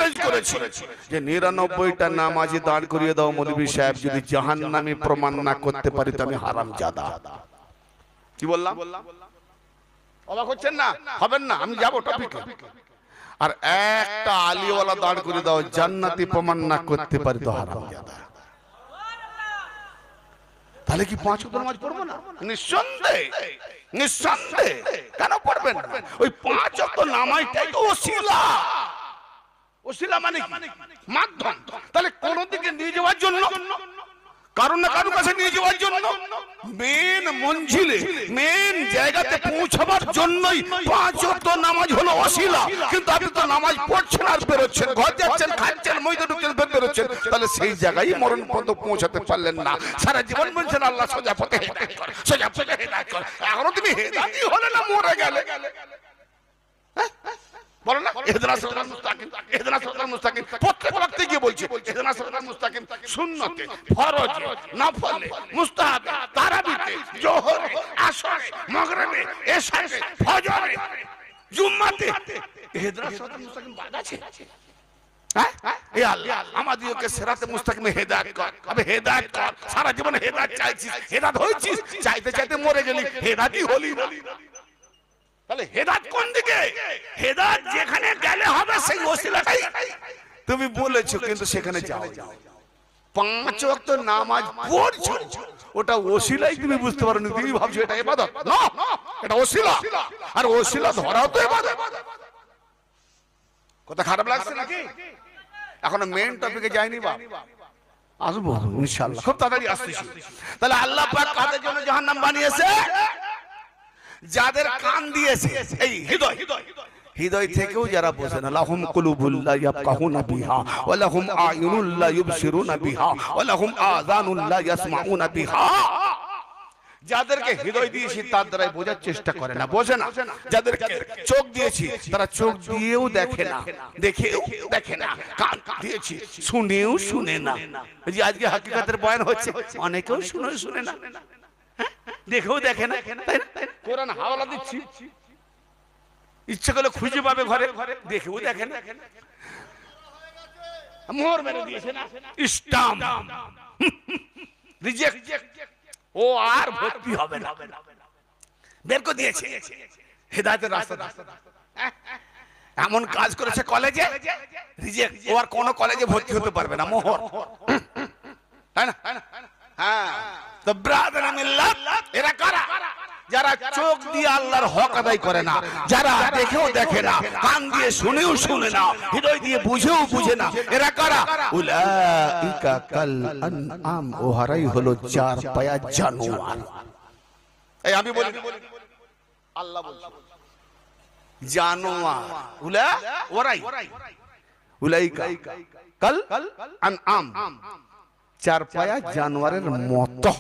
Challenge করেছি যে 99টা নামাজি দাঁড় করিয়ে দাও মৌলভী সাহেব, যদি জাহান্নামী প্রমাণ না করতে পারি তো আমি হারামজাদা। কি বললাম? অবাক হচ্ছেন না? হবেন না, আমি যাব টপিকে। আর একটা আলিওয়ালা দাঁড় করে দাও, জান্নাতি প্রমাণ না করতে পারি তো হারামজাদা। তাহলে কি 5 ওয়াক্ত নামাজ পড়বো না? নিঃসন্দেহে, নিঃসন্দেহে। কেন পড়বেন না? ওই 5 ওয়াক্ত নামাজটাই তো ওসিলা। ওসিলা মানে কি? মাধ্যম। তাহলে কোন দিকে নিয়ে যাওয়ার জন্য, কারণ না কারোর কাছে নিয়ে যাওয়ার জন্য, মেন মঞ্জিলে, মেন জায়গাতে পৌঁছাবার জন্যই 5 ওয়াক্ত নামাজ হলো ওসিলা। কিন্তু আপনি তো নামাজ পড়ছেন আর বেরোচ্ছেন, ঘর যাচ্ছেন, খাচ্ছেন, ময়দা ঢুকছেন, বেরোচ্ছেন, তাহলে সেই জায়গায় মরণ পর্যন্ত পৌঁছাতে পারলেন না। সারা জীবন বলছেন আল্লাহ সোজা পথে হেদায়েত কর, সোজা পথে হেদায়েত কর। এখনো তুমি হেদায়েতই হলে না, মরে গেলে। বলো না ইহদিনাস সিরাতাল মুস্তাকিম, ইহদিনাস সিরাতাল মুস্তাকিম। প্রত্যেক ওয়াক্তে গিয়ে বলছে ইহদিনাস সিরাতাল মুস্তাকিম। সুন্নতে, ফরজে, নফলে, মুস্তাহাবে, তারাবিতে, জোহরে, আসরে, মাগরিবে, এশাতে, ফজরে, জুম্মাতে ইহদিনাস সিরাতাল মুস্তাকিম বাদ আছে। হ্যাঁ, এ আল্লাহ আমাদেরকে সিরাতে মুস্তাকিমে হেদায়েত কর। আবে হেদায়েত কর। সারা জীবন হেদায়েত চাইছিস, হেদায়েত হইছিস, চাইতে চাইতে মরে গেলি, হেদায়েতই হলি না। তাহলে হেদায়েত কোন দিকে? হেদায়েত যেখানে গেলে হবে সেই ওসিলাটাই তুমি বলেছো, কিন্তু সেখানে যাও। 5 ওয়াক্ত নামাজ পড়ছো, ওটা ওসিলাই তুমি বুঝতে পারোনি। তুমি ভাবছো এটা ইবাদত। না, এটা ওসিলা। আর ওসিলা ধরাও তো ইবাদত। কথা খারাপ লাগছে নাকি? এখনো মেইন টপিকে যাইনি বা আসবো ইনশাআল্লাহ, খুব তাড়াতাড়ি আসতেছি। তাহলে আল্লাহ পাক কাদের জন্য জাহান্নাম বানিয়েছে? যাদের কান দিয়েছে এই হৃদয়, হৃদয় থেকেও যারা বোঝে না। লাহুম কুলুবুল লা ইয়াফকাহুনা বিহা ওয়া লাহুম আয়ুনুল লা ইউবসিরুনা বিহা ওয়া লাহুম আযানুল লা ইয়াসমাউনা বিহা। যাদেরকে হৃদয় দিয়েছি তার দ্বারাই বোঝার চেষ্টা করে না, বোঝে না। যাদেরকে চোখ দিয়েছি তারা চোখ দিয়েও দেখে না, দেখেও দেখে না। কান দিয়েছি শুনেও শুনে না। এই যে আজকে হাকিকাতের বয়ান হচ্ছে, অনেকেও শুনে না, দেখেও দেখে না। কোরআন হাওয়ালা দিচ্ছি, ইচ্ছে করলে খুঁজে পাবে ঘরে, দেখেও দেখে না। মোহর মেরে দিয়েছে না, স্টাম্প, রিজেক্ট। ও আর ভর্তি হবে না, বের করে দিয়েছে হেদায়েতের রাস্তা। এমন কাজ করেছে কলেজে, রিজেক্ট। ও আর কোন কলেজে ভর্তি হতে পারবে না, মোহর। তাই না? হ্যাঁ। তো ব্রাদার মিল্লাহ, এরা কারা? যারা চোখ দিয়ে আল্লাহর হক আদায় করে না, যারা দেখেও দেখে না, কান দিয়ে শুনেও শুনে না, হৃদয় দিয়ে বুঝেও বুঝে না, এরা কারা? উলাইকা কাল আনআম, ওহারাই হলো 4 পায়া জানোয়ার। এই আমি বলি, আল্লাহ বলছে জানোয়ার, ওরাই উলাইকা কাল আনআম, 4 পায়া জানোয়ারের মতো।